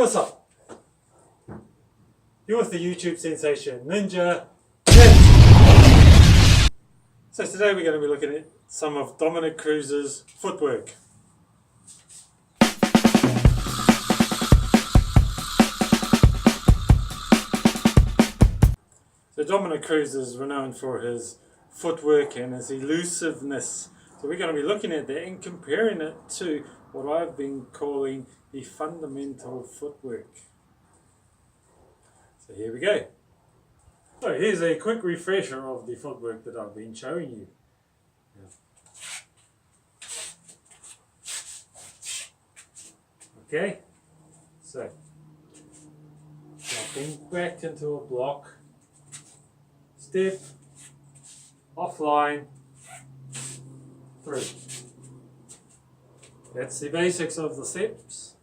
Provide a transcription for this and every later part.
what's up? You're with the YouTube sensation Ninja HIIT. So today we're going to be looking at some of Dominick Cruz's footwork. So Dominick Cruz is renowned for his footwork and his elusiveness. So we're going to be looking at that and comparing it to what I've been calling the fundamental footwork. So here we go. So here's a quick refresher of the footwork that I've been showing you. Okay, so dropping back into a block, step, offline, through. That's the basics of the steps.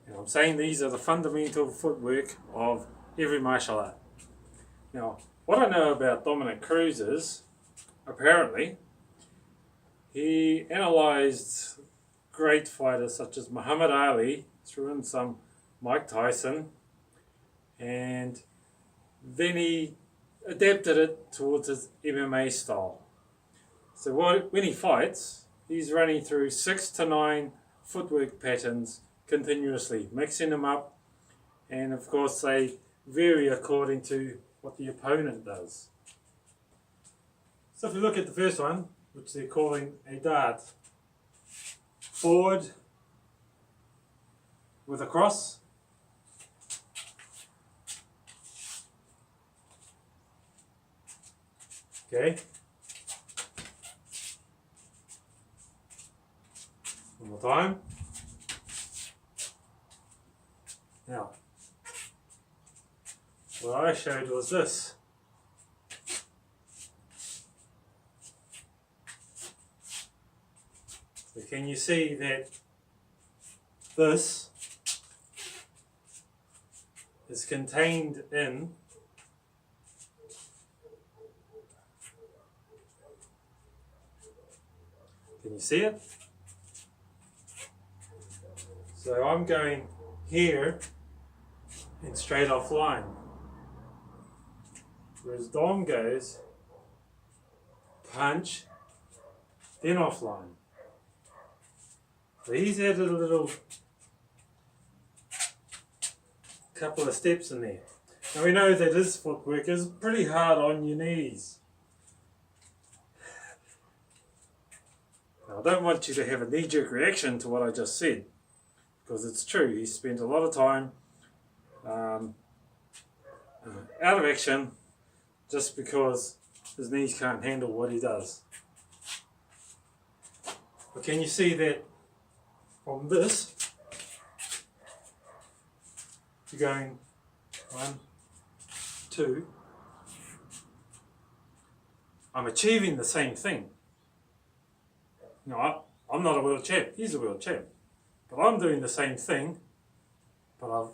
And I'm saying these are the fundamental footwork of every martial art. Now, what I know about Dominick Cruz is, apparently, he analysed great fighters such as Muhammad Ali, threw in some Mike Tyson, and then he adapted it towards his MMA style. So when he fights, he's running through 6 to 9 footwork patterns continuously, mixing them up, and of course they vary according to what the opponent does. So if you look at the first one, which they're calling a dart, forward with a cross, okay, one more time. Now, what I showed was this. So can you see that this is contained in can you see it? So I'm going here and straight offline, whereas Dom goes punch, then offline. So he's added a little couple of steps in there. Now we know that his footwork is pretty hard on your knees. Now I don't want you to have a knee-jerk reaction to what I just said, because it's true. He spent a lot of time out of action just because his knees can't handle what he does. But can you see that from this, you're going 1, 2, I'm achieving the same thing. No, I'm not a world champ, he's a world champ. But I'm doing the same thing, but I've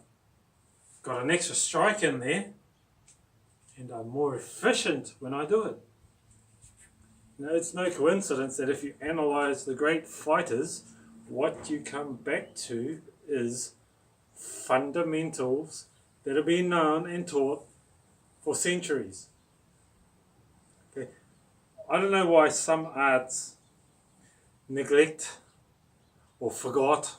got an extra strike in there, and I'm more efficient when I do it. Now, it's no coincidence that if you analyze the great fighters, what you come back to is fundamentals that have been known and taught for centuries. Okay. I don't know why some arts neglect or forgot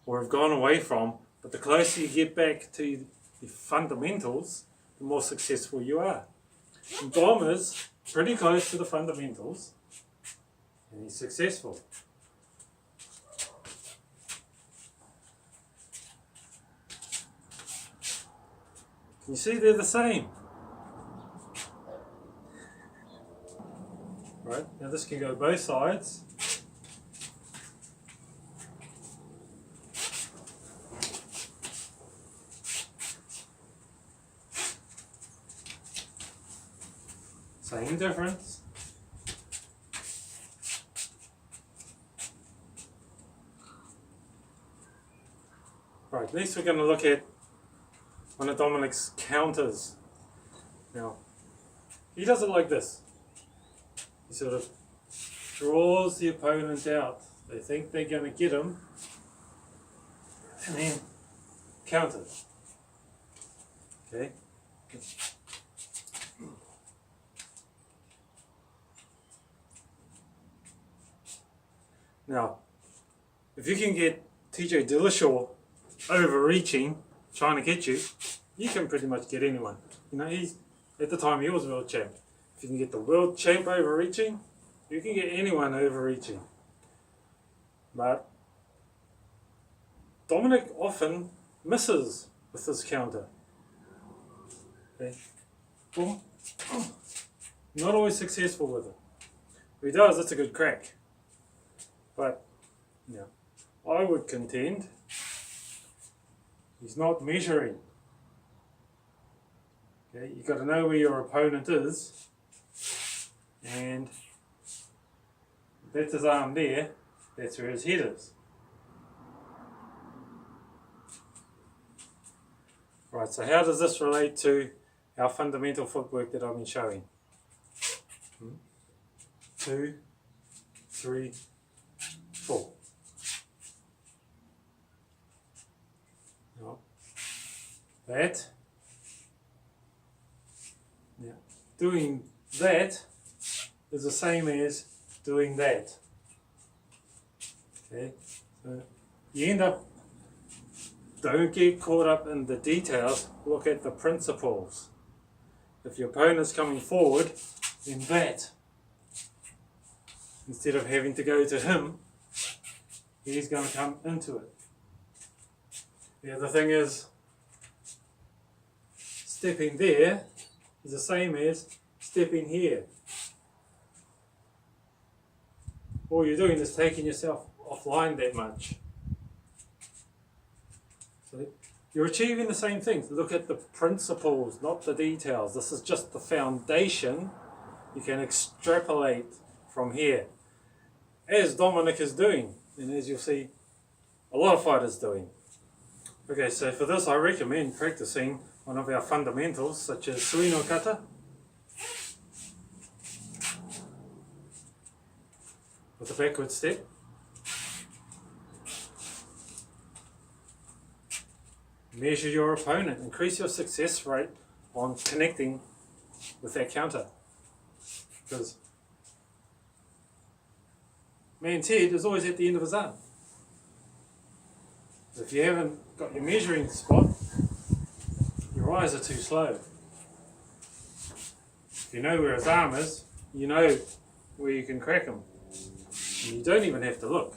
or have gone away from, but the closer you get back to the fundamentals, the more successful you are. And Dom is pretty close to the fundamentals, and he's successful. Can you see they're the same? Right, now this can go both sides. Same difference. Right, next we're going to look at one of Dominick's counters. Now, he does it like this. He sort of draws the opponent out. They think they're going to get him, and then counters. Okay. Now, if you can get TJ Dillashaw overreaching, trying to get you, you can pretty much get anyone. You know, at the time he was world champ. If you can get the world champ overreaching, you can get anyone overreaching. But Dominick often misses with this counter. Okay. Boom. Not always successful with it. If he does, it's a good crack. But yeah, I would contend he's not measuring. Okay, you've got to know where your opponent is, and that's his arm there, that's where his head is. Right, so how does this relate to our fundamental footwork that I've been showing? 2, 3, 4. Now, that. Now, doing that is the same as doing that. Okay, so you end up, don't get caught up in the details, look at the principles. If your opponent's coming forward, then that. Instead of having to go to him, he's going to come into it. The other thing is, stepping there is the same as stepping here. All you're doing is taking yourself offline that much. So you're achieving the same thing. Look at the principles, not the details. This is just the foundation. You can extrapolate from here, as Dominick is doing, and as you'll see a lot of fighters doing. Okay, so for this I recommend practicing one of our fundamentals, such as Suino Kata, with a backward step, measure your opponent, increase your success rate on connecting with that counter, because man's head is always at the end of his arm. If you haven't got your measuring spot, your eyes are too slow. If you know where his arm is, you know where you can crack him. And you don't even have to look.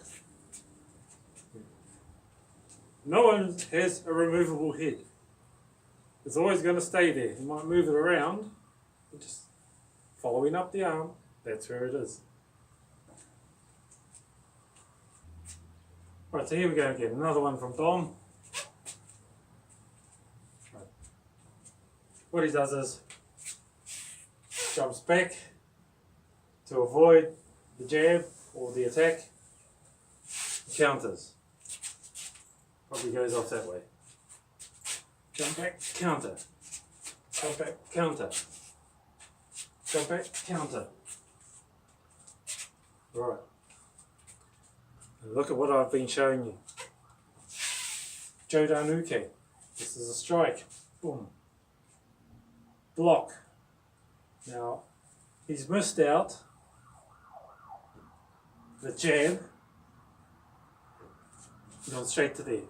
No one has a removable head. It's always going to stay there. You might move it around, just following up the arm, that's where it is. Right, so here we go again, another one from Dom. Right. What he does is jumps back to avoid the jab or the attack, counters. Probably goes off that way. Jump back, counter. Jump back, counter. Jump back, counter. Right. And look at what I've been showing you. Jodanuke. This is a strike. Boom. Block. Now, he's missed out the jab. Gone straight to there.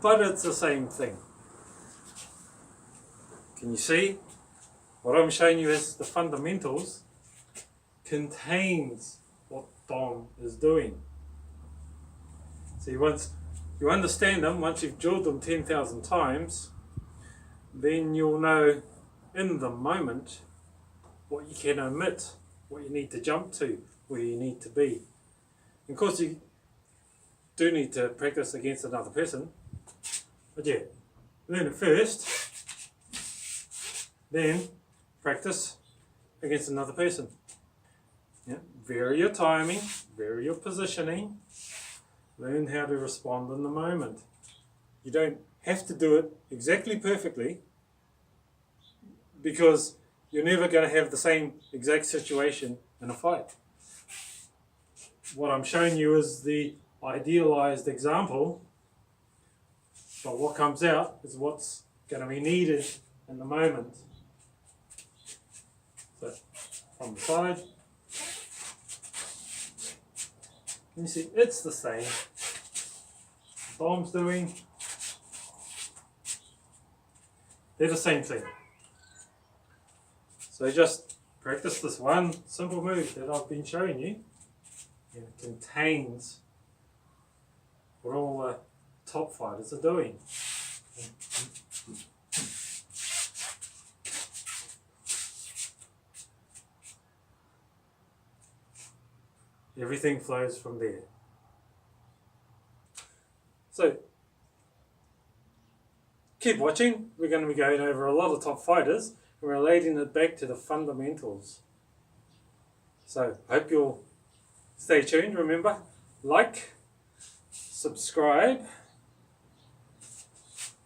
But it's the same thing. Can you see? What I'm showing you is the fundamentals contains what Dom is doing. See, once you understand them, once you've drilled them 10,000 times, then you'll know in the moment what you can omit, what you need to jump to, where you need to be. And of course, you do need to practice against another person, but yeah, learn it first, then practice against another person. Yeah, vary your timing, vary your positioning, learn how to respond in the moment. You don't have to do it exactly perfectly, because you're never going to have the same exact situation in a fight. What I'm showing you is the idealized example, but what comes out is what's going to be needed in the moment. So from the side, you see it's the same. Dom's doing, they're the same thing. So just practice this one simple move that I've been showing you, and it contains what all the top fighters are doing. Everything flows from there. So keep watching. We're going to be going over a lot of top fighters and relating it back to the fundamentals. So hope you'll stay tuned. Remember, like, subscribe,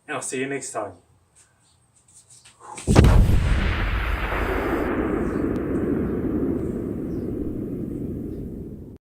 and I'll see you next time.